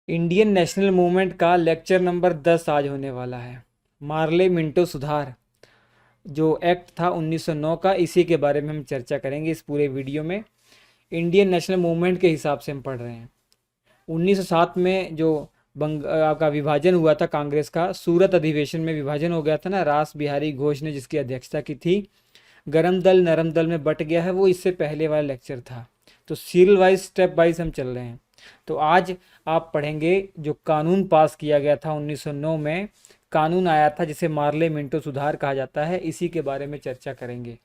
Indian national movement का lecture number 10 आज होने वाला है। मार्ले मिंटो सुधार जो एक्ट था 1909 का, इसी के बारे में हम चर्चा करेंगे इस पूरे वीडियो में। इंडियन नेशनल मूवमेंट के हिसाब से हम पढ़ रहे हैं। 1907 में जो का विभाजन हुआ था कांग्रेस का, सूरत अधिवेशन में विभाजन हो गया था ना, रास बिहारी घोष ने जिसकी अध्यक्षता की थी। गरम दल नरम दल में बट गया है, वो इससे पहले वाला लेक्चर था। तो सीरियल वाइज स्टेप वाइज हम चल रहे हैं। तो आज आप पढ़ेंगे जो कानून पास किया गया था 1909 में, कानून आया था जिसे मार्ले मिंटो सुधार कहा जाता है, इसी के बारे में चर्चा करेंगे।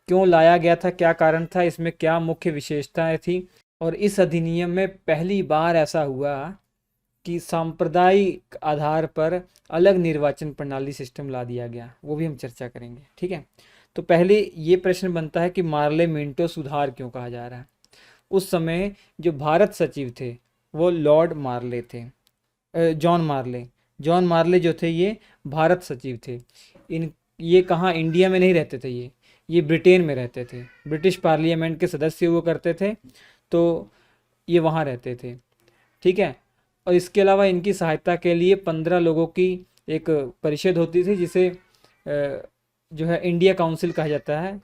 क्यों लाया गया था, क्या कारण था, इसमें क्या मुख्य विशेषताएं थी, और इस अधिनियम में पहली बार ऐसा हुआ कि सांप्रदायिक आधार पर अलग निर्वाचन प्रणाली सिस्टम ला दिया गया, वो भी हम चर्चा करेंगे। ठीक है, तो पहले ये प्रश्न बनता है कि मार्ले मिंटो सुधार क्यों कहा जा रहा है। उस समय जो भारत सचिव थे वो लॉर्ड मार्ले थे, जॉन मार्ले जो थे ये भारत सचिव थे। ये कहाँ, इंडिया में नहीं रहते थे, ये ब्रिटेन में रहते थे। ब्रिटिश पार्लियामेंट के सदस्य हुआ करते थे, तो ये वहाँ रहते थे। ठीक है, और इसके अलावा इनकी सहायता के लिए 15 लोगों की एक परिषद होती थी जिसे जो है इंडिया काउंसिल कहा जाता है,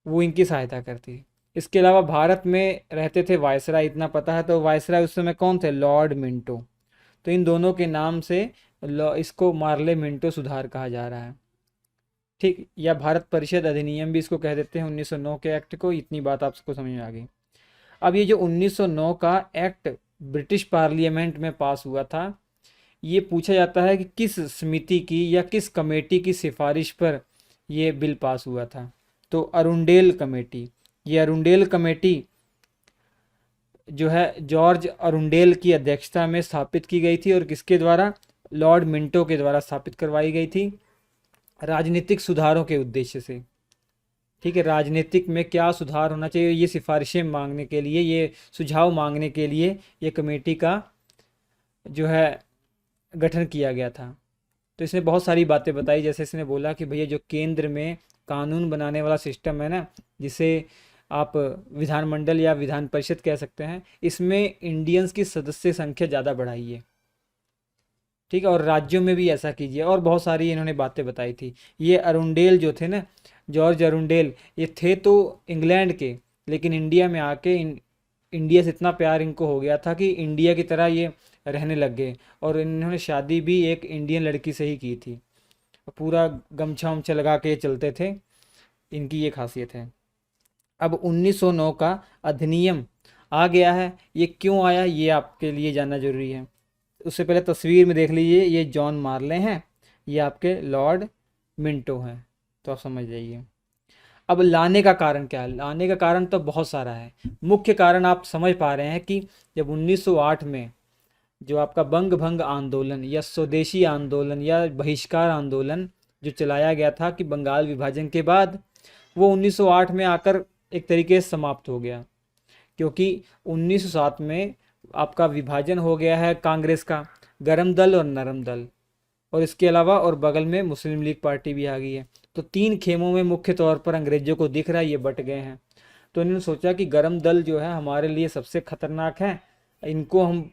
वो इनकी सहायता करती है। इसके अलावा भारत में रहते थे वायसराय, इतना पता है। तो वायसराय उस समय कौन थे, लॉर्ड मिंटो। तो इन दोनों के नाम से इसको मार्ले मिंटो सुधार कहा जा रहा है। ठीक, या भारत परिषद अधिनियम भी इसको कह देते हैं 1909 के एक्ट को। इतनी बात आपको समझ में आ गई। अब ये जो 1909 का एक्ट ब्रिटिश पार्लियामेंट में पास हुआ था, ये पूछा जाता है कि किस समिति की या किस कमेटी की सिफारिश पर ये बिल पास हुआ था। तो अरुंडेल कमेटी, ये अरुंडेल कमेटी जो है जॉर्ज अरुंडेल की अध्यक्षता में स्थापित की गई थी, और किसके द्वारा, लॉर्ड मिंटो के द्वारा स्थापित करवाई गई थी, राजनीतिक सुधारों के उद्देश्य से। ठीक है, राजनीतिक में क्या सुधार होना चाहिए, ये सिफारिशें मांगने के लिए, ये सुझाव मांगने के लिए ये कमेटी का जो है गठन किया गया था। तो इसने बहुत सारी बातें बताई, जैसे इसने बोला कि भैया जो केंद्र में कानून बनाने वाला सिस्टम है ना, जिसे आप विधानमंडल या विधान परिषद कह सकते हैं, इसमें इंडियंस की सदस्य संख्या ज़्यादा बढ़ाइए। ठीक है, और राज्यों में भी ऐसा कीजिए, और बहुत सारी इन्होंने बातें बताई थी। ये अरुंडेल जो थे ना, जॉर्ज अरुंडेल, ये थे तो इंग्लैंड के, लेकिन इंडिया में आके इंडिया से इतना प्यार इनको हो गया था कि इंडिया की तरह ये रहने लग गए। और इन्होंने शादी भी एक इंडियन लड़की से ही की थी। पूरा गमछा उमछा लगा के चलते थे, इनकी ये खासियत है। अब 1909 का अधिनियम आ गया है, ये क्यों आया ये आपके लिए जानना जरूरी है। उससे पहले तस्वीर में देख लीजिए, ये जॉन मार्ले हैं, ये आपके लॉर्ड मिंटो हैं, तो आप समझ जाइए। अब लाने का कारण क्या है, लाने का कारण तो बहुत सारा है। मुख्य कारण आप समझ पा रहे हैं कि जब 1908 में जो आपका बंग भंग आंदोलन या स्वदेशी आंदोलन या बहिष्कार आंदोलन जो चलाया गया था कि बंगाल विभाजन के बाद, वो 1908 में आकर एक तरीके से समाप्त हो गया। क्योंकि 1907 में आपका विभाजन हो गया है कांग्रेस का, गरम दल और नरम दल, और इसके अलावा और बगल में मुस्लिम लीग पार्टी भी आ गई है। तो 3 खेमों में मुख्य तौर पर अंग्रेजों को दिख रहा है ये बट गए हैं। तो इन्होंने सोचा कि गरम दल जो है हमारे लिए सबसे खतरनाक है, इनको हम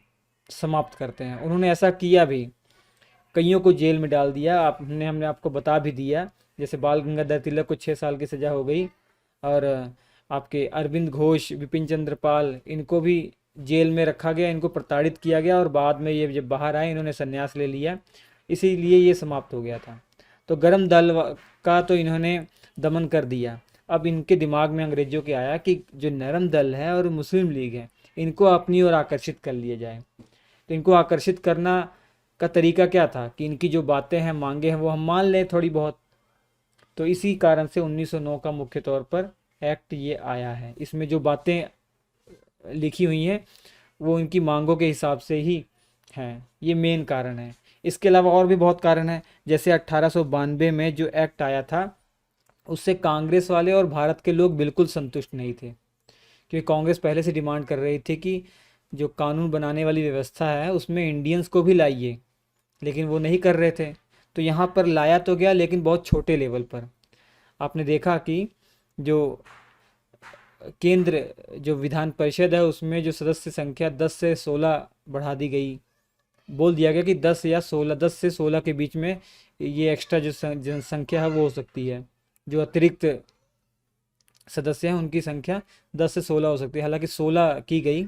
समाप्त करते हैं। उन्होंने ऐसा किया भी, कईयों को जेल में डाल दिया। हमने आपको बता भी दिया, जैसे बाल गंगाधर तिलक को 6 साल की सज़ा हो गई, और आपके अरविंद घोष, विपिन चंद्र पाल, इनको भी जेल में रखा गया, इनको प्रताड़ित किया गया, और बाद में ये जब बाहर आए इन्होंने संन्यास ले लिया, इसीलिए ये समाप्त हो गया था। तो गरम दल का तो इन्होंने दमन कर दिया। अब इनके दिमाग में अंग्रेजों के आया कि जो नरम दल है और मुस्लिम लीग है, इनको अपनी ओर आकर्षित कर लिया जाए। तो इनको आकर्षित करना का तरीका क्या था कि इनकी जो बातें हैं, मांगे हैं, वो हम मान लें थोड़ी बहुत। तो इसी कारण से 1909 का मुख्य तौर पर एक्ट ये आया है। इसमें जो बातें लिखी हुई हैं वो इनकी मांगों के हिसाब से ही हैं, ये मेन कारण है। इसके अलावा और भी बहुत कारण है, जैसे 1892 में जो एक्ट आया था, उससे कांग्रेस वाले और भारत के लोग बिल्कुल संतुष्ट नहीं थे। क्योंकि कांग्रेस पहले से डिमांड कर रही थी कि जो कानून बनाने वाली व्यवस्था है उसमें इंडियंस को भी लाइए, लेकिन वो नहीं कर रहे थे। तो यहाँ पर लाया तो गया, लेकिन बहुत छोटे लेवल पर। आपने देखा कि जो केंद्र जो विधान परिषद है उसमें जो सदस्य संख्या 10 से 16 बढ़ा दी गई, बोल दिया गया कि 10 से 16 के बीच में ये एक्स्ट्रा जो जनसंख्या है वो हो सकती है, जो अतिरिक्त सदस्य हैं उनकी संख्या 10 से 16 हो सकती है। हालांकि 16 की गई,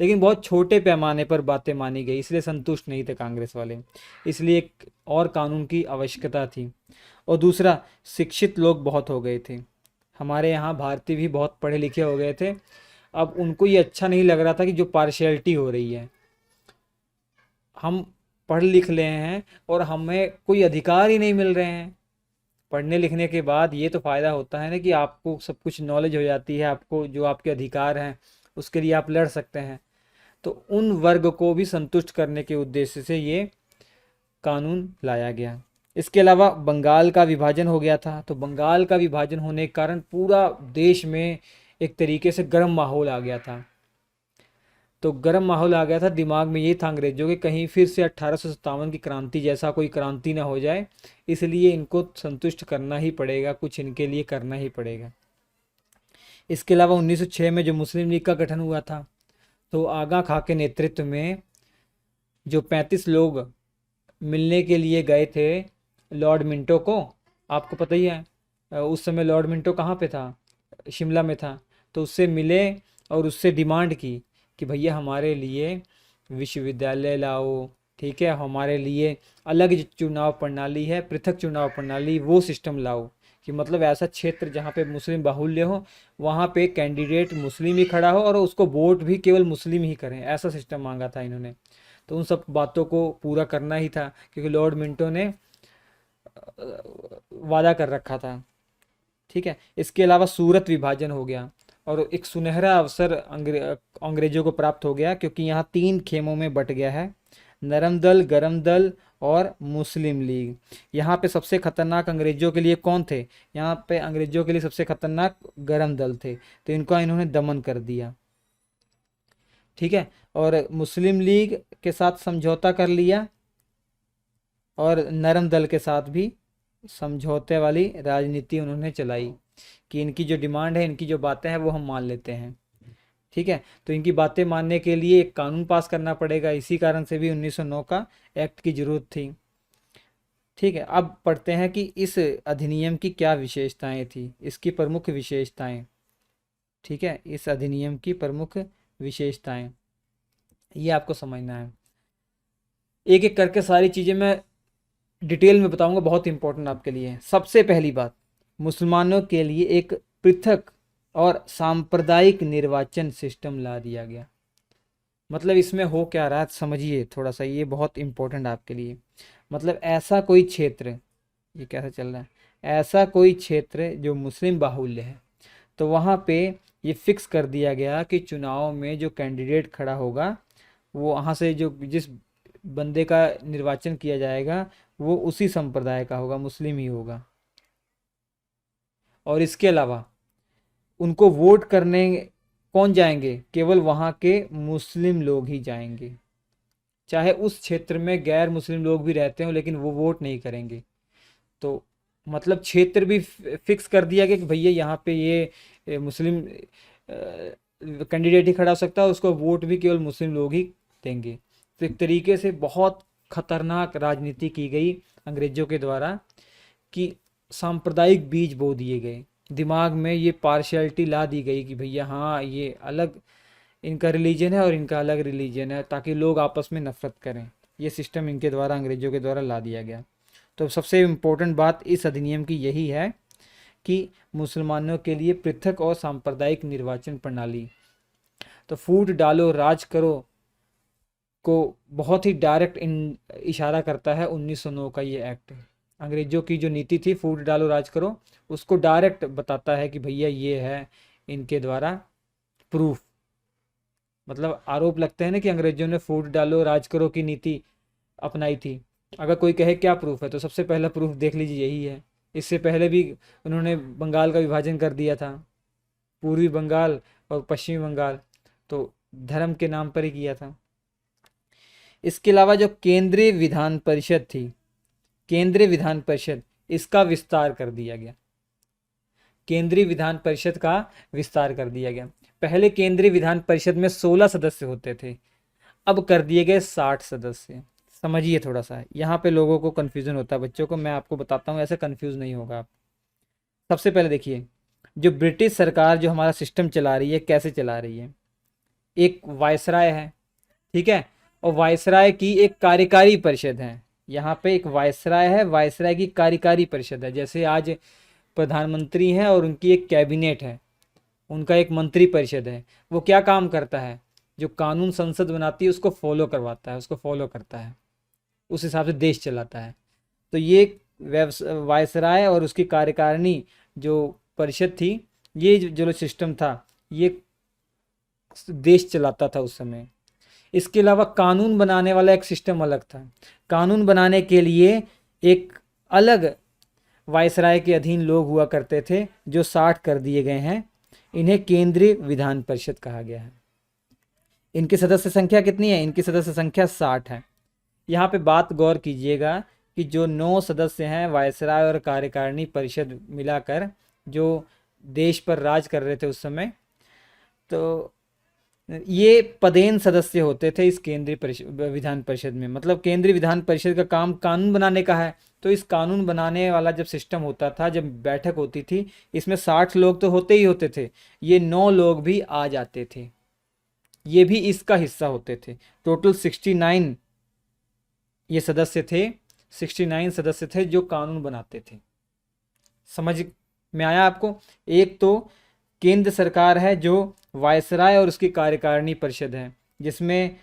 लेकिन बहुत छोटे पैमाने पर बातें मानी गई, इसलिए संतुष्ट नहीं थे कांग्रेस वाले, इसलिए एक और कानून की आवश्यकता थी। और दूसरा, शिक्षित लोग बहुत हो गए थे, हमारे यहाँ भारतीय भी बहुत पढ़े लिखे हो गए थे। अब उनको ये अच्छा नहीं लग रहा था कि जो पार्शियलिटी हो रही है, हम पढ़ लिख रहे हैं और हमें कोई अधिकार ही नहीं मिल रहे हैं। पढ़ने लिखने के बाद ये तो फ़ायदा होता है ना कि आपको सब कुछ नॉलेज हो जाती है, आपको जो आपके अधिकार हैं उसके लिए आप लड़ सकते हैं। तो उन वर्ग को भी संतुष्ट करने के उद्देश्य से ये कानून लाया गया। इसके अलावा बंगाल का विभाजन हो गया था, तो बंगाल का विभाजन होने के कारण पूरा देश में एक तरीके से गर्म माहौल आ गया था। तो गर्म माहौल आ गया था, दिमाग में ये था अंग्रेजों के कहीं फिर से 1857 की क्रांति जैसा कोई क्रांति ना हो जाए, इसलिए इनको संतुष्ट करना ही पड़ेगा, कुछ इनके लिए करना ही पड़ेगा। इसके अलावा 1906 में जो मुस्लिम लीग का गठन हुआ था, तो आगा खां के नेतृत्व में जो 35 लोग मिलने के लिए गए थे लॉर्ड मिंटो को, आपको पता ही है उस समय लॉर्ड मिंटो कहाँ पे था, शिमला में था। तो उससे मिले और उससे डिमांड की कि भैया हमारे लिए विश्वविद्यालय लाओ, ठीक है, हमारे लिए अलग जो चुनाव प्रणाली है, पृथक चुनाव प्रणाली, वो सिस्टम लाओ, कि मतलब ऐसा क्षेत्र जहाँ पे मुस्लिम बाहुल्य हो, वहाँ पे कैंडिडेट मुस्लिम ही खड़ा हो और उसको वोट भी केवल मुस्लिम ही करें, ऐसा सिस्टम मांगा था इन्होंने। तो उन सब बातों को पूरा करना ही था, क्योंकि लॉर्ड मिंटो ने वादा कर रखा था, ठीक है। इसके अलावा सूरत विभाजन हो गया और एक सुनहरा अवसर अंग्रेजों को प्राप्त हो गया, क्योंकि यहाँ 3 खेमों में बट गया है, नरम दल, गरम दल और मुस्लिम लीग। यहाँ पे सबसे खतरनाक अंग्रेजों के लिए कौन थे, यहाँ पे अंग्रेजों के लिए सबसे खतरनाक गरम दल थे, तो इनका इन्होंने दमन कर दिया, ठीक है। और मुस्लिम लीग के साथ समझौता कर लिया और नरम दल के साथ भी समझौते वाली राजनीति उन्होंने चलाई कि इनकी जो डिमांड है, इनकी जो बातें हैं वो हम मान लेते हैं, ठीक है। तो इनकी बातें मानने के लिए एक कानून पास करना पड़ेगा, इसी कारण से भी 1909 का एक्ट की जरूरत थी, ठीक है। अब पढ़ते हैं कि इस अधिनियम की क्या विशेषताएं थी, इसकी प्रमुख विशेषताएं, ठीक है, इस अधिनियम की प्रमुख विशेषताएं ये आपको समझना है। एक एक करके सारी चीज़ें मैं डिटेल में बताऊंगा, बहुत इंपॉर्टेंट आपके लिए। सबसे पहली बात, मुसलमानों के लिए एक पृथक और सांप्रदायिक निर्वाचन सिस्टम ला दिया गया। मतलब इसमें हो क्या रहा है समझिए थोड़ा सा, ये बहुत इंपॉर्टेंट आपके लिए। मतलब ऐसा कोई क्षेत्र, ये कैसा चल रहा है, ऐसा कोई क्षेत्र जो मुस्लिम बाहुल्य है, तो वहाँ पे ये फिक्स कर दिया गया कि चुनाव में जो कैंडिडेट खड़ा होगा, वो वहाँ से जो जिस बंदे का निर्वाचन किया जाएगा वो उसी संप्रदाय का होगा, मुस्लिम ही होगा। और इसके अलावा उनको वोट करने कौन जाएंगे, केवल वहाँ के मुस्लिम लोग ही जाएंगे, चाहे उस क्षेत्र में गैर मुस्लिम लोग भी रहते हो, लेकिन वो वोट नहीं करेंगे। तो मतलब क्षेत्र भी फिक्स कर दिया गया कि भैया यहाँ पे ये मुस्लिम कैंडिडेट ही खड़ा हो सकता है, उसको वोट भी केवल मुस्लिम लोग ही देंगे। तो एक तरीके से बहुत खतरनाक राजनीति की गई अंग्रेजों के द्वारा कि सांप्रदायिक बीज बो दिए गए, दिमाग में ये पार्शियलिटी ला दी गई कि भैया हाँ ये अलग इनका रिलीजन है और इनका अलग रिलीजन है, ताकि लोग आपस में नफरत करें। ये सिस्टम इनके द्वारा, अंग्रेजों के द्वारा ला दिया गया। तो सबसे इम्पोर्टेंट बात इस अधिनियम की यही है कि मुसलमानों के लिए पृथक और सांप्रदायिक निर्वाचन प्रणाली। तो फूट डालो राज करो को बहुत ही डायरेक्ट इशारा करता है 1909 का ये एक्ट। अंग्रेजों की जो नीति थी फूट डालो राज करो, उसको डायरेक्ट बताता है कि भैया ये है इनके द्वारा प्रूफ। मतलब आरोप लगते हैं ना कि अंग्रेजों ने फूट डालो राज करो की नीति अपनाई थी। अगर कोई कहे क्या प्रूफ है, तो सबसे पहला प्रूफ देख लीजिए यही है। इससे पहले भी उन्होंने बंगाल का विभाजन कर दिया था, पूर्वी बंगाल और पश्चिमी बंगाल, तो धर्म के नाम पर ही किया था। इसके अलावा जो केंद्रीय विधान परिषद थी, केंद्रीय विधान परिषद, इसका विस्तार कर दिया गया। केंद्रीय विधान परिषद का विस्तार कर दिया गया। पहले केंद्रीय विधान परिषद में 16 सदस्य होते थे, अब कर दिए गए 60 सदस्य। समझिए थोड़ा सा, यहाँ पे लोगों को कन्फ्यूज़न होता है, बच्चों को मैं आपको बताता हूँ, ऐसे कन्फ्यूज़ नहीं होगा आप। सबसे पहले देखिए, जो ब्रिटिश सरकार जो हमारा सिस्टम चला रही है, कैसे चला रही है। एक वायसराय है, ठीक है, और वायसराय की एक कार्यकारी परिषद है। यहाँ पे एक वायसराय है, वायसराय की कार्यकारी परिषद है। जैसे आज प्रधानमंत्री हैं और उनकी एक कैबिनेट है, उनका एक मंत्री परिषद है। वो क्या काम करता है, जो कानून संसद बनाती है उसको फॉलो करवाता है, उसको फॉलो करता है, उस हिसाब से देश चलाता है। तो ये वायसराय और उसकी कार्यकारिणी जो परिषद थी, ये जो सिस्टम था, ये देश चलाता था उस समय। इसके अलावा कानून बनाने वाला एक सिस्टम अलग था। कानून बनाने के लिए एक अलग वायसराय के अधीन लोग हुआ करते थे, जो 60 कर दिए गए हैं। इन्हें केंद्रीय विधान परिषद कहा गया है। इनकी सदस्य संख्या कितनी है, इनकी सदस्य संख्या 60 है। यहाँ पे बात गौर कीजिएगा कि जो 9 सदस्य हैं वायसराय और कार्यकारिणी परिषद मिलाकर, जो देश पर राज कर रहे थे उस समय, तो ये पदेन सदस्य होते थे इस केंद्रीय विधान परिषद में। मतलब केंद्रीय विधान परिषद का काम कानून बनाने का है, तो इस कानून बनाने वाला जब सिस्टम होता था, जब बैठक होती थी, इसमें 60 लोग तो होते ही होते थे, ये 9 लोग भी आ जाते थे, ये भी इसका हिस्सा होते थे। टोटल 69 ये सदस्य थे, 69 सदस्य थे जो कानून बनाते थे। समझ में आया आपको। एक तो केंद्र सरकार है जो वायसराय और उसकी कार्यकारिणी परिषद है, जिसमें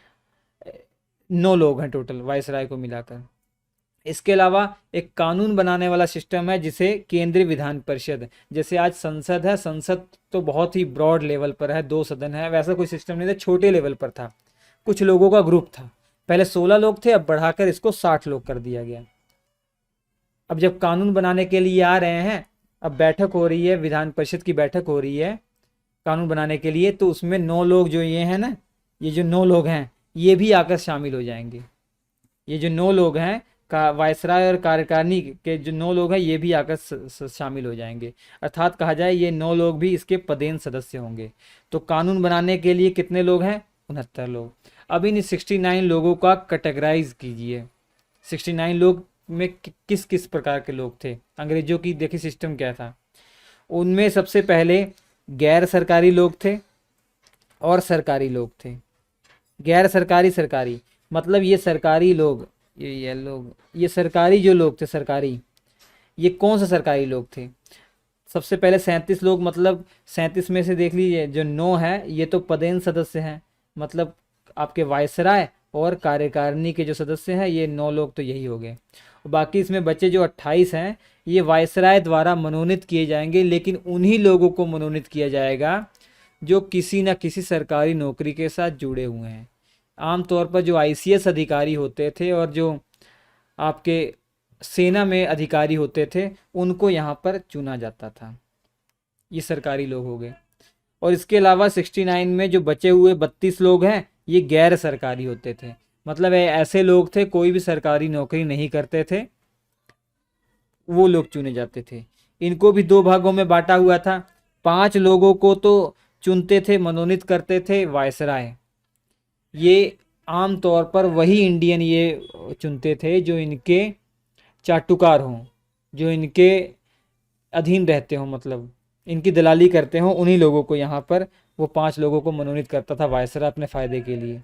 9 लोग हैं टोटल वायसराय को मिलाकर। इसके अलावा एक कानून बनाने वाला सिस्टम है जिसे केंद्रीय विधान परिषद, जैसे आज संसद है, संसद तो बहुत ही ब्रॉड लेवल पर है, 2 सदन है, वैसा कोई सिस्टम नहीं था, छोटे लेवल पर था, कुछ लोगों का ग्रुप था। पहले 16 लोग थे, अब बढ़ाकर इसको 60 लोग कर दिया गया। अब जब कानून बनाने के लिए आ रहे हैं, अब बैठक हो रही है, विधान परिषद की बैठक हो रही है कानून बनाने के लिए, तो उसमें 9 लोग जो ये हैं ना, ये जो 9 लोग हैं, ये भी आकर शामिल हो जाएंगे। ये जो 9 लोग हैं का वायसराय और कार्यकारिणी के जो 9 लोग हैं, ये भी आकर शामिल हो जाएंगे। अर्थात कहा जाए ये 9 लोग भी इसके पदेन सदस्य होंगे। तो कानून बनाने के लिए कितने लोग हैं, 69 लोग। अब इन 69 लोगों का कैटेगराइज कीजिए। 69 लोग में किस किस प्रकार के लोग थे। अंग्रेजों की देखिए सिस्टम क्या था। उनमें सबसे पहले गैर सरकारी लोग थे और सरकारी लोग थे। गैर सरकारी, सरकारी मतलब ये सरकारी लोग, ये सरकारी जो लोग थे, सरकारी, ये कौन सा सरकारी लोग थे। सबसे पहले 37 लोग, मतलब 37 में से देख लीजिए जो 9 है ये तो पदेन सदस्य हैं, मतलब आपके वायसराय और कार्यकारिणी के जो सदस्य हैं ये 9 लोग तो यही हो गए। बाकी इसमें बच्चे जो 28 हैं ये वायसराय द्वारा मनोनीत किए जाएंगे, लेकिन उन्हीं लोगों को मनोनीत किया जाएगा जो किसी न किसी सरकारी नौकरी के साथ जुड़े हुए हैं। आमतौर पर जो ICS अधिकारी होते थे और जो आपके सेना में अधिकारी होते थे, उनको यहाँ पर चुना जाता था। ये सरकारी लोग हो गए। और इसके अलावा 69 में जो बचे हुए 32 लोग हैं ये गैर सरकारी होते थे, मतलब ऐसे लोग थे कोई भी सरकारी नौकरी नहीं करते थे, वो लोग चुने जाते थे। इनको भी 2 भागों में बांटा हुआ था। 5 लोगों को तो चुनते थे, मनोनीत करते थे वायसराय। ये आम तौर पर वही इंडियन ये चुनते थे जो इनके चाटुकार हों, जो इनके अधीन रहते हों, मतलब इनकी दलाली करते हों, उन्हीं लोगों को यहाँ पर वो 5 लोगों को मनोनीत करता था वायसराय अपने फ़ायदे के लिए।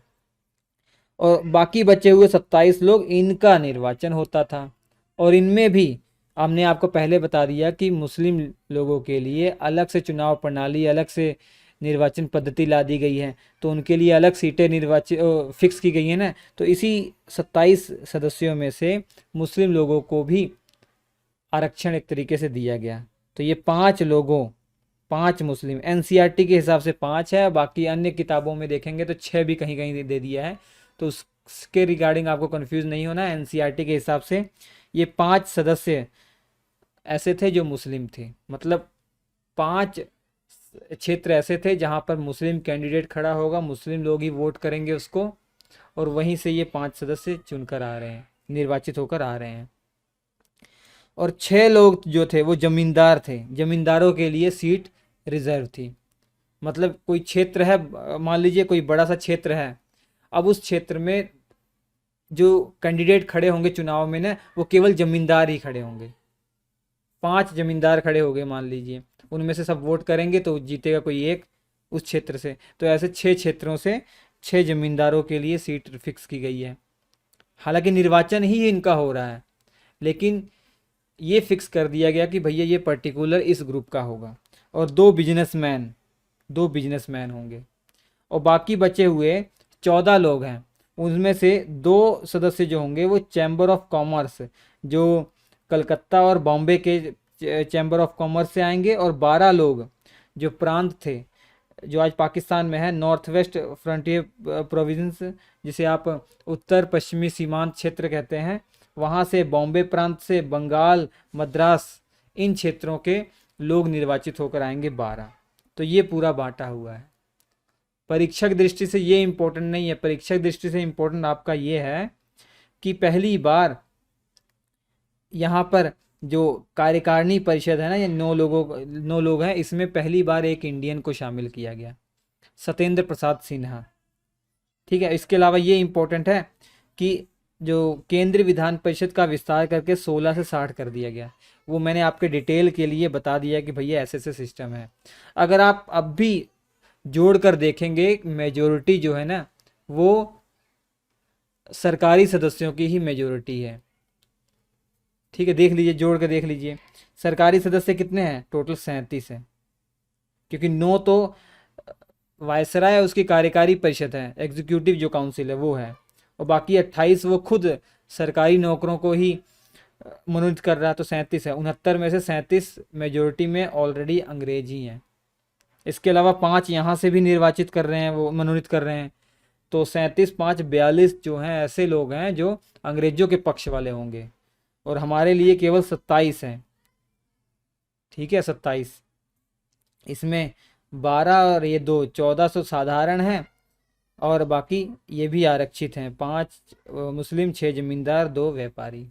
और बाकी बचे हुए 27 लोग, इनका निर्वाचन होता था। और इनमें भी हमने आपको पहले बता दिया कि मुस्लिम लोगों के लिए अलग से चुनाव प्रणाली, अलग से निर्वाचन पद्धति ला दी गई है, तो उनके लिए अलग सीटें निर्वाचित फिक्स की गई हैं ना। तो इसी 27 सदस्यों में से मुस्लिम लोगों को भी आरक्षण एक तरीके से दिया गया। तो ये 5 लोगों, 5 मुस्लिम, NCERT के हिसाब से 5 है, बाकी अन्य किताबों में देखेंगे तो 6 भी कहीं कहीं दे दिया है, तो उसके रिगार्डिंग आपको कंफ्यूज नहीं होना। NCERT के हिसाब से ये 5 सदस्य ऐसे थे जो मुस्लिम थे, मतलब 5 क्षेत्र ऐसे थे जहाँ पर मुस्लिम कैंडिडेट खड़ा होगा, मुस्लिम लोग ही वोट करेंगे उसको, और वहीं से ये 5 सदस्य चुनकर आ रहे हैं, निर्वाचित होकर आ रहे हैं। और 6 लोग जो थे वो जमींदार थे, जमींदारों के लिए सीट रिजर्व थी। मतलब कोई क्षेत्र है, मान लीजिए कोई बड़ा सा क्षेत्र है, अब उस क्षेत्र में जो कैंडिडेट खड़े होंगे चुनाव में ना, वो केवल जमींदार ही खड़े होंगे। 5 जमींदार खड़े हो गए मान लीजिए, उनमें से सब वोट करेंगे तो जीतेगा कोई एक उस क्षेत्र से। तो ऐसे 6 क्षेत्रों से 6 जमींदारों के लिए सीट फिक्स की गई है। हालांकि निर्वाचन ही इनका हो रहा है, लेकिन ये फिक्स कर दिया गया कि भैया ये पर्टिकुलर इस ग्रुप का होगा। और 2 बिजनेसमैन होंगे, और बाकी बचे हुए 14 लोग हैं। उनमें से 2 सदस्य जो होंगे वो चैम्बर ऑफ कॉमर्स, जो कलकत्ता और बॉम्बे के चैम्बर ऑफ कॉमर्स से आएंगे, और 12 लोग जो प्रांत थे जो आज पाकिस्तान में है, नॉर्थ वेस्ट फ्रंटियर प्रोविंस, जिसे आप उत्तर पश्चिमी सीमांत क्षेत्र कहते हैं, वहाँ से बॉम्बे प्रांत से बंगाल, मद्रास, इन क्षेत्रों के लोग निर्वाचित होकर आएंगे 12। तो ये पूरा बांटा हुआ है। परीक्षक दृष्टि से ये इम्पोर्टेंट नहीं है, परीक्षक दृष्टि से इम्पोर्टेंट आपका ये है कि पहली बार यहाँ पर जो कार्यकारिणी परिषद है ना, ये 9 लोग हैं, इसमें पहली बार एक इंडियन को शामिल किया गया, सत्येंद्र प्रसाद सिन्हा। ठीक है, इसके अलावा ये इम्पोर्टेंट है कि जो केंद्रीय विधान परिषद का विस्तार करके 16 से 60 कर दिया गया, वो मैंने आपके डिटेल के लिए बता दिया कि भैया ऐसे ऐसे सिस्टम है। अगर आप अब भी जोड़ कर देखेंगे, मेजोरिटी जो है ना वो सरकारी सदस्यों की ही मेजोरिटी है। ठीक है, देख लीजिए, जोड़ के देख लीजिए, सरकारी सदस्य कितने हैं, टोटल 37 है, क्योंकि 9 तो वायसराय है, उसकी कार्यकारी परिषद है, एग्जीक्यूटिव जो काउंसिल है वो है, और बाकी 28 वो खुद सरकारी नौकरों को ही मनोनीत कर रहा है, तो 37 है। 69 में से 37 मेजोरिटी में ऑलरेडी अंग्रेज ही हैं। इसके अलावा 5 यहाँ से भी निर्वाचित कर रहे हैं, वो मनोनीत कर रहे हैं, तो 37 5 42 जो हैं ऐसे लोग हैं जो अंग्रेजों के पक्ष वाले होंगे, और हमारे लिए केवल 27 हैं। ठीक है, 27, इसमें 12 और ये 2 1400 साधारण हैं, और बाकी ये भी आरक्षित हैं, 5 मुस्लिम, 6 जमींदार, 2 व्यापारी।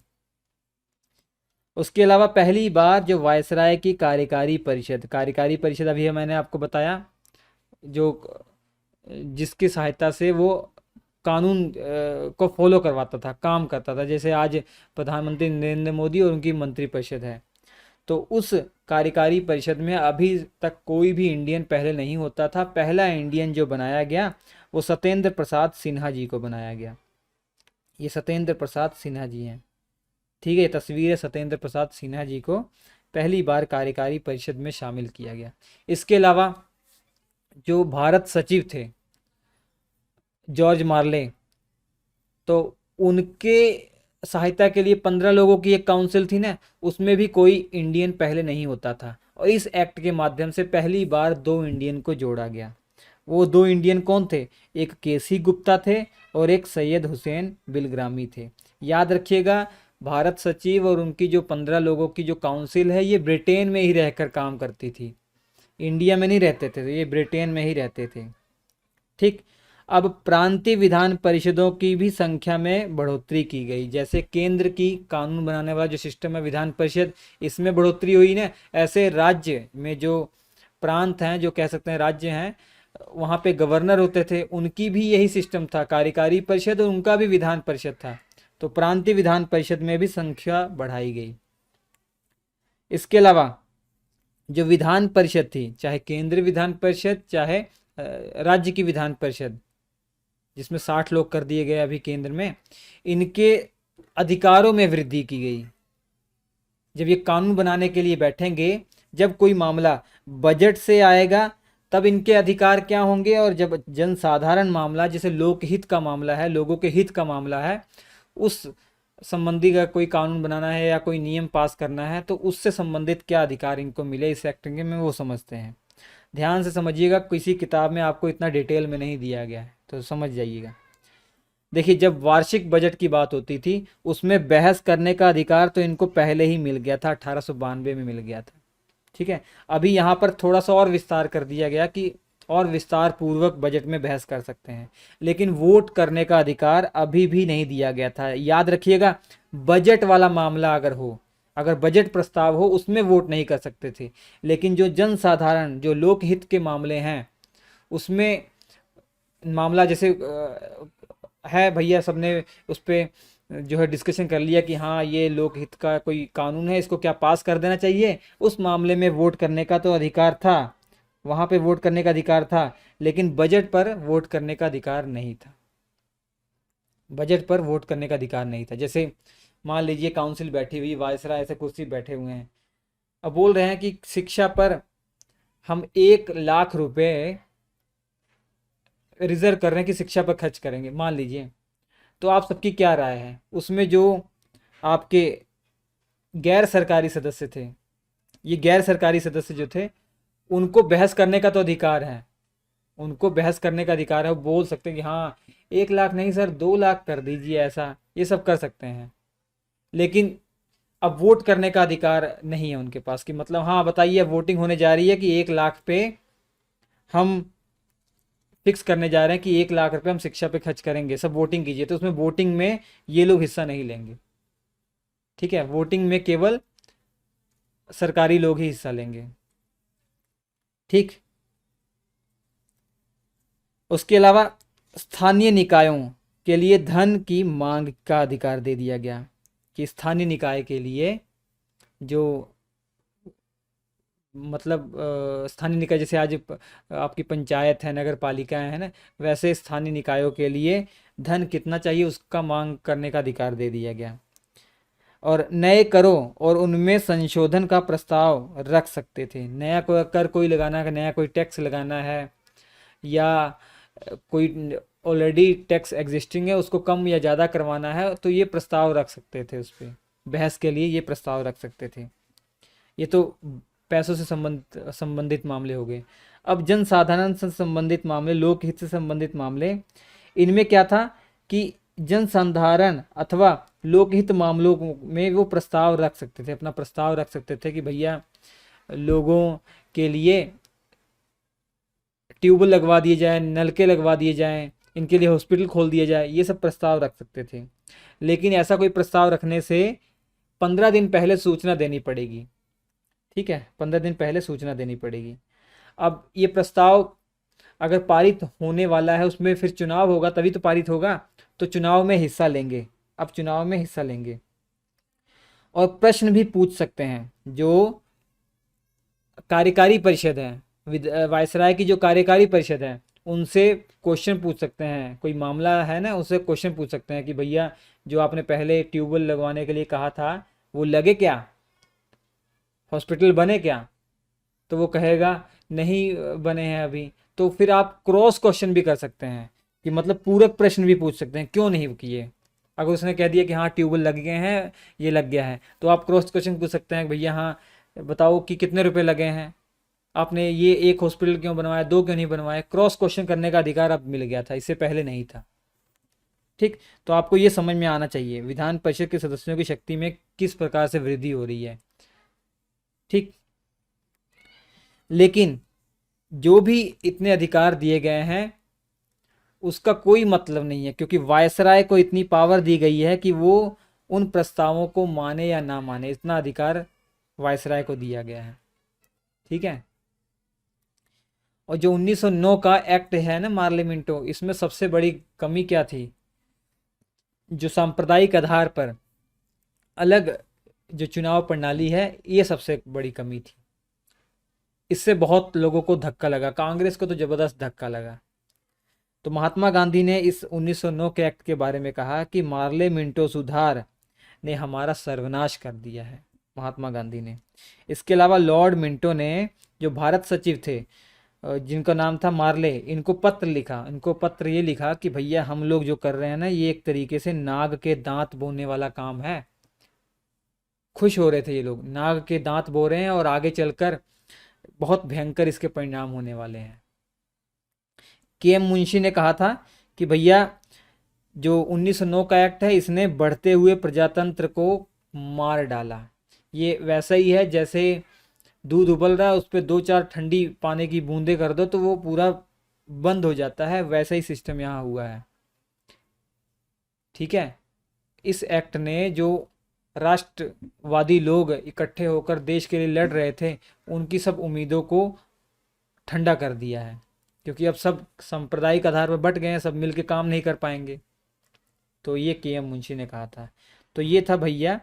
उसके अलावा पहली बार जो वायसराय की कार्यकारी परिषद अभी मैंने आपको बताया, जो जिसकी सहायता से वो कानून को फॉलो करवाता था, काम करता था, जैसे आज प्रधानमंत्री नरेंद्र मोदी और उनकी मंत्रिपरिषद है। तो उस कार्यकारी परिषद में अभी तक कोई भी इंडियन पहले नहीं होता था। पहला इंडियन जो बनाया गया वो सत्येंद्र प्रसाद सिन्हा जी को बनाया गया। ये सत्येंद्र प्रसाद सिन्हा जी हैं। ठीक है, ये तस्वीर है सत्येंद्र प्रसाद सिन्हा जी को पहली बार कार्यकारी परिषद में शामिल किया गया। इसके अलावा जो भारत सचिव थे जॉर्ज मार्ले, तो उनके सहायता के लिए 15 लोगों की एक काउंसिल थी ना, उसमें भी कोई इंडियन पहले नहीं होता था, और इस एक्ट के माध्यम से पहली बार 2 इंडियन को जोड़ा गया। वो 2 इंडियन कौन थे, एक केसी गुप्ता थे और एक सैयद हुसैन बिलग्रामी थे। याद रखिएगा, भारत सचिव और उनकी जो 15 लोगों की जो काउंसिल है, ये ब्रिटेन में ही रहकर काम करती थी, इंडिया में नहीं रहते थे, ये ब्रिटेन में ही रहते थे। ठीक, अब प्रांतीय विधान परिषदों की भी संख्या में बढ़ोतरी की गई। जैसे केंद्र की कानून बनाने वाला जो सिस्टम है विधान परिषद, इसमें बढ़ोतरी हुई ना, ऐसे राज्य में जो प्रांत हैं, जो कह सकते हैं राज्य हैं, वहाँ पे गवर्नर होते थे, उनकी भी यही सिस्टम था, कार्यकारी परिषद, और उनका भी विधान परिषद था। तो प्रांतीय विधान परिषद में भी संख्या बढ़ाई गई। इसके अलावा जो विधान परिषद थी, चाहे केंद्रीय विधान परिषद, चाहे राज्य की विधान परिषद, जिसमें 60 लोग कर दिए गए अभी केंद्र में, इनके अधिकारों में वृद्धि की गई। जब ये कानून बनाने के लिए बैठेंगे, जब कोई मामला बजट से आएगा तब इनके अधिकार क्या होंगे, और जब जनसाधारण मामला, जैसे लोकहित का मामला है, लोगों के हित का मामला है, उस संबंधी का कोई कानून बनाना है या कोई नियम पास करना है, तो उससे संबंधित क्या अधिकार इनको मिले इस एक्ट में, वो समझते हैं। ध्यान से समझिएगा, किसी किताब में आपको इतना डिटेल में नहीं दिया गया है, तो समझ जाइएगा। देखिए, जब वार्षिक बजट की बात होती थी, उसमें बहस करने का अधिकार तो इनको पहले ही मिल गया था, 1892 में मिल गया था। ठीक है, अभी यहाँ पर थोड़ा सा और विस्तार कर दिया गया कि और विस्तार पूर्वक बजट में बहस कर सकते हैं, लेकिन वोट करने का अधिकार अभी भी नहीं दिया गया था। याद रखिएगा, बजट वाला मामला अगर हो, अगर बजट प्रस्ताव हो, उसमें वोट नहीं कर सकते थे, लेकिन जो जनसाधारण, जो लोकहित के मामले हैं, उसमें मामला जैसे है भैया, सबने उस पे जो है डिस्कशन कर लिया कि हाँ ये लोकहित का कोई कानून है, इसको क्या पास कर देना चाहिए, उस मामले में वोट करने का तो अधिकार था, वहाँ पे वोट करने का अधिकार था, लेकिन बजट पर वोट करने का अधिकार नहीं था। बजट पर वोट करने का अधिकार नहीं था। जैसे मान लीजिए काउंसिल बैठी हुई, वायसराय ऐसे कुर्सी बैठे हुए हैं, अब बोल रहे हैं कि शिक्षा पर हम 1 लाख रुपए रिजर्व कर रहे हैं कि शिक्षा पर खर्च करेंगे, मान लीजिए। तो आप सबकी क्या राय है उसमें? जो आपके गैर सरकारी सदस्य थे, ये गैर सरकारी सदस्य जो थे, उनको बहस करने का तो अधिकार है, उनको बहस करने का अधिकार है, वो बोल सकते हैं कि हाँ 1 लाख नहीं सर 2 लाख कर दीजिए, ऐसा ये सब कर सकते हैं। लेकिन अब वोट करने का अधिकार नहीं है उनके पास कि मतलब हाँ बताइए अब वोटिंग होने जा रही है कि 1 लाख पे हम फिक्स करने जा रहे हैं कि 1 लाख रुपए हम शिक्षा पे खर्च करेंगे, सब वोटिंग कीजिए। तो उसमें वोटिंग में ये लोग हिस्सा नहीं लेंगे, ठीक है, वोटिंग में केवल सरकारी लोग ही हिस्सा लेंगे, ठीक। उसके अलावा स्थानीय निकायों के लिए धन की मांग का अधिकार दे दिया गया कि स्थानीय निकाय के लिए जो मतलब स्थानीय निकाय जैसे आज आपकी पंचायत है, नगर पालिका है ना, वैसे स्थानीय निकायों के लिए धन कितना चाहिए उसका मांग करने का अधिकार दे दिया गया। और नए करों और उनमें संशोधन का प्रस्ताव रख सकते थे। नया कोई कर कोई लगाना है, नया कोई टैक्स लगाना है, या कोई ऑलरेडी टैक्स एग्जिस्टिंग है उसको कम या ज़्यादा करवाना है, तो ये प्रस्ताव रख सकते थे, उस पर बहस के लिए ये प्रस्ताव रख सकते थे। ये तो पैसों से संबंधित मामले हो गए। अब जन साधारण से संबंधित मामले, लोकहित से संबंधित मामले, इनमें क्या था कि जन संधारण अथवा लोकहित मामलों में वो प्रस्ताव रख सकते थे, अपना प्रस्ताव रख सकते थे कि भैया लोगों के लिए ट्यूबवेल लगवा दिए जाए, नलके लगवा दिए जाएं, इनके लिए हॉस्पिटल खोल दिया जाए, ये सब प्रस्ताव रख सकते थे। लेकिन ऐसा कोई प्रस्ताव रखने से 15 दिन पहले सूचना देनी पड़ेगी, ठीक है, 15 दिन पहले सूचना देनी पड़ेगी। अब ये प्रस्ताव अगर पारित होने वाला है, उसमें फिर चुनाव होगा तभी तो पारित होगा, तो चुनाव में हिस्सा लेंगे, अब चुनाव में हिस्सा लेंगे। और प्रश्न भी पूछ सकते हैं जो कार्यकारी परिषद है, वायसराय की जो कार्यकारी परिषद है, उनसे क्वेश्चन पूछ सकते हैं। कोई मामला है ना, उससे क्वेश्चन पूछ सकते हैं कि भैया जो आपने पहले ट्यूबवेल लगवाने के लिए कहा था वो लगे क्या, हॉस्पिटल बने क्या? तो वो कहेगा नहीं बने हैं अभी। तो फिर आप क्रॉस क्वेश्चन भी कर सकते हैं कि मतलब पूरक प्रश्न भी पूछ सकते हैं, क्यों नहीं किए। अगर उसने कह दिया कि हाँ ट्यूबवेल लग गए हैं, ये लग गया है, तो आप क्रॉस क्वेश्चन पूछ सकते हैं भैया हाँ बताओ कि कितने रुपए लगे हैं, आपने ये एक हॉस्पिटल क्यों बनवाया, दो क्यों नहीं बनवाए। क्रॉस क्वेश्चन करने का अधिकार अब मिल गया था, इससे पहले नहीं था, ठीक। तो आपको ये समझ में आना चाहिए विधान परिषद के सदस्यों की शक्ति में किस प्रकार से वृद्धि हो रही है, ठीक। लेकिन जो भी इतने अधिकार दिए गए हैं उसका कोई मतलब नहीं है, क्योंकि वायसराय को इतनी पावर दी गई है कि वो उन प्रस्तावों को माने या ना माने, इतना अधिकार वायसराय को दिया गया है, ठीक है। और जो 1909 का एक्ट है ना मार्लिमेंटो, इसमें सबसे बड़ी कमी क्या थी? जो सांप्रदायिक आधार पर अलग जो चुनाव प्रणाली है, ये सबसे बड़ी कमी थी। इससे बहुत लोगों को धक्का लगा, कांग्रेस को तो जबरदस्त धक्का लगा। तो महात्मा गांधी ने इस 1909 के एक्ट के बारे में कहा कि मार्ले मिंटो सुधार ने हमारा सर्वनाश कर दिया है, महात्मा गांधी ने। इसके अलावा लॉर्ड मिंटो ने, जो भारत सचिव थे, जिनका नाम था मार्ले, इनको पत्र लिखा, इनको पत्र ये लिखा कि भैया हम लोग जो कर रहे हैं ना, ये एक तरीके से नाग के दांत बोने वाला काम है। खुश हो रहे थे ये लोग, नाग के दांत बो रहे हैं और आगे चलकर बहुत भयंकर इसके परिणाम होने वाले हैं। के एम मुंशी ने कहा था कि भैया जो 1909 का एक्ट है, इसने बढ़ते हुए प्रजातंत्र को मार डाला। ये वैसा ही है जैसे दूध उबल रहा है, उस पर 2-4 ठंडी पानी की बूंदे कर दो तो वो पूरा बंद हो जाता है, वैसा ही सिस्टम यहाँ हुआ है, ठीक है। इस एक्ट ने जो राष्ट्रवादी लोग इकट्ठे होकर देश के लिए लड़ रहे थे, उनकी सब उम्मीदों को ठंडा कर दिया है, क्योंकि अब सब सांप्रदायिक आधार पर बट गए हैं, सब मिलके काम नहीं कर पाएंगे। तो ये के एम मुंशी ने कहा था। तो ये था भैया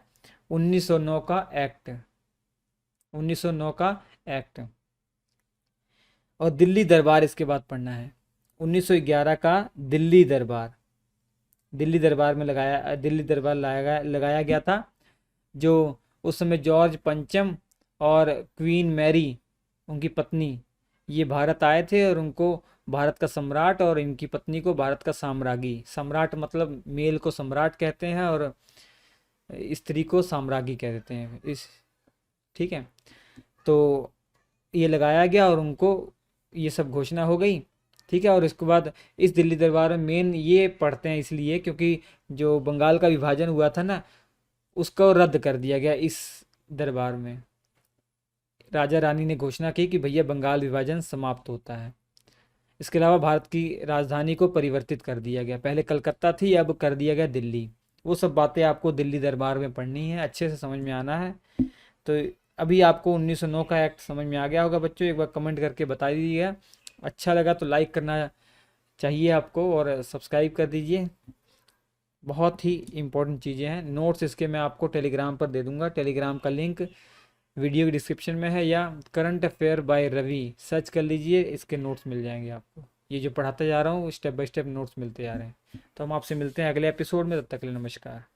1909 का एक्ट, 1909 का एक्ट। और दिल्ली दरबार इसके बाद पढ़ना है, 1911 का दिल्ली दरबार। दिल्ली दरबार में लगाया, दिल्ली दरबार लगाया गया था, जो उस समय जॉर्ज पंचम और क्वीन मैरी उनकी पत्नी ये भारत आए थे, और उनको भारत का सम्राट और इनकी पत्नी को भारत का साम्राज्ञी, सम्राट मतलब मेल को सम्राट कहते हैं और स्त्री को साम्राज्ञी कह देते हैं इस, ठीक है। तो ये लगाया गया और उनको ये सब घोषणा हो गई, ठीक है। और इसके बाद इस दिल्ली दरबार में मेन ये पढ़ते हैं इसलिए क्योंकि जो बंगाल का विभाजन हुआ था ना, उसको रद्द कर दिया गया इस दरबार में। राजा रानी ने घोषणा की कि भैया बंगाल विभाजन समाप्त होता है। इसके अलावा भारत की राजधानी को परिवर्तित कर दिया गया, पहले कलकत्ता थी, अब कर दिया गया दिल्ली। वो सब बातें आपको दिल्ली दरबार में पढ़नी है, अच्छे से समझ में आना है। तो अभी आपको 1909 का एक्ट समझ में आ गया होगा बच्चों, एक बार कमेंट करके बता दीजिएगा। अच्छा लगा तो लाइक करना चाहिए आपको और सब्सक्राइब कर दीजिए। बहुत ही इम्पोर्टेंट चीज़ें हैं। नोट्स इसके मैं आपको टेलीग्राम पर दे दूंगा, टेलीग्राम का लिंक वीडियो की डिस्क्रिप्शन में है, या current affair by Ravi search कर लीजिए, इसके नोट्स मिल जाएंगे आपको। ये जो पढ़ाते जा रहा हूँ स्टेप बाय स्टेप नोट्स मिलते जा रहे हैं। तो हम आपसे मिलते हैं अगले एपिसोड में, तब तक के लिए नमस्कार।